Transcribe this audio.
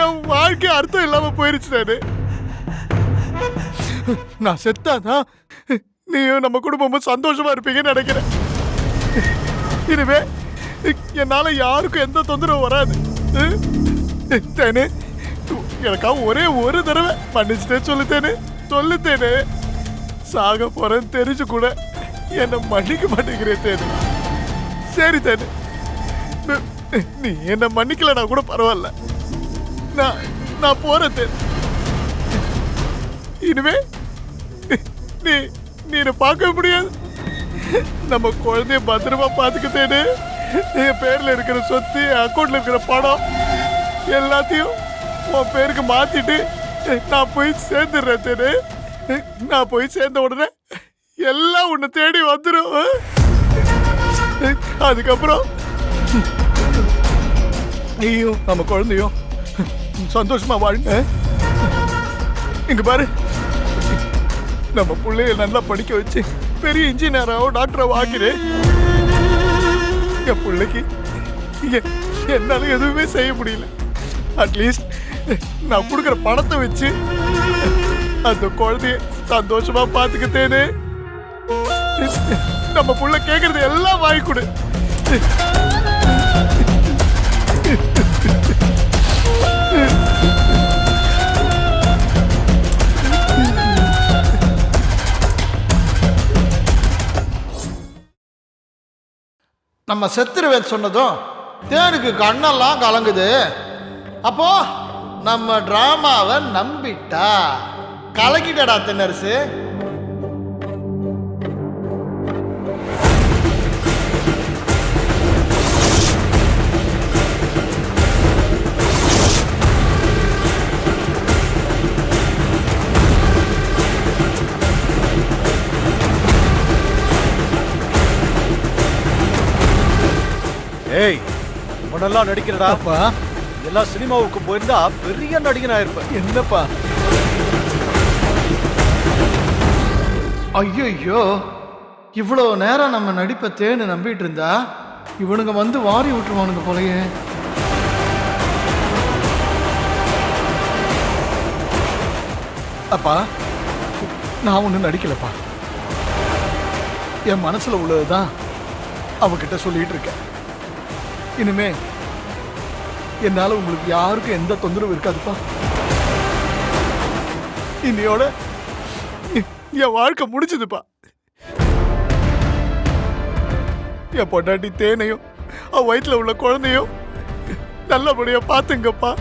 என் வாழ்க்கை அர்த்தம் இல்லாம போயிருச்சு. நான் செத்தாதான் நீயும் நம்ம குடும்பமும் சந்தோஷமா இருப்பீங்கன்னு நினைக்கிறேன். இனிமே என்னால யாருக்கும் எந்த தொந்தரவும் வராது. தேனு, எனக்காக ஒரே ஒரு தடவை மன்னிச்சுட்டே சொல்லுத்தேனு, சொல்லுத்தேனு. சாக போறேன்னு தெரிஞ்சு கூட என்ன மன்னிக்க மாட்டேங்கிறேன் தேனு. சரி தேனு, நீ என்ன மன்னிக்கலனா கூட பரவாயில்ல. நான் போறேன் தேனு. இனிமே நீ நீ பார்க்க முடியாது. நம்ம குழந்தைய பத்திரமா பாத்துக்கிட்டேன்னு என் பேர்ல இருக்கிற சொத்து, அக்கௌண்ட்ல இருக்கிற பணம் எல்லாத்தையும் உன் பேருக்கு மாத்திட்டு நான் போய் சேர்ந்துடுறேன் தேனு. நான் போய் சேர்ந்த உடனே எல்லாம் உன்னை தேடி வந்துடும். அதுக்கப்புறம் நீயும் நம்ம குழந்தையும் சந்தோஷமா வாழுங்க. இங்க பாரு, நம்ம பிள்ளைய நல்லா படிக்க வச்சு பெரிய இன்ஜினியராவோ டாக்டராவோ ஆக்கிறேன். என் பிள்ளைக்கு என்னால எதுவுமே செய்ய முடியல. அட்லீஸ்ட் நான் கொடுக்குற பணத்தை வச்சு அந்த குழந்தைய சந்தோஷமா பாத்துக்கிட்டேனே. நம்ம புள்ள கேக்குறது எல்லாம் வாங்கி கொடு. நம்ம செத்துருவேன் சொன்னதும் தேனுக்கு கண்ணெல்லாம் கலங்குது. அப்போ நம்ம டிராமாவை நம்பிட்டா. கலக்கிட்டடா தென்னரசு. ஏய், உன்னெல்லாம் நடிக்கிறடா. அப்பா, எல்லா சினிமாவுக்கு போயிருந்தா பெரிய நடிகனா இருப்ப. என்னப்பா? ஐயோ, இவ்வளோ நேரம் நம்ம நடிப்பை தேனு நம்பிட்டு இருந்தா இவனுங்க வந்து வாரி விட்டுருவானுங்க போலயே. அப்பா, நான் ஒன்றும் நடிக்கலப்பா. என் மனசுல உள்ளதுதான் அவகிட்ட சொல்லிட்டு இருக்கேன். இனிமே என்னால உங்களுக்கு யாருக்கும் எந்த தொந்தரவும் இருக்காதுப்பா. இன்னையோட என் வாழ்க்கை முடிச்சதுப்பா. என் பொண்டாட்டி தேனையும் அவ வயிற்றுல உள்ள குழந்தையும் நல்லபடியா பாத்துங்கப்பா.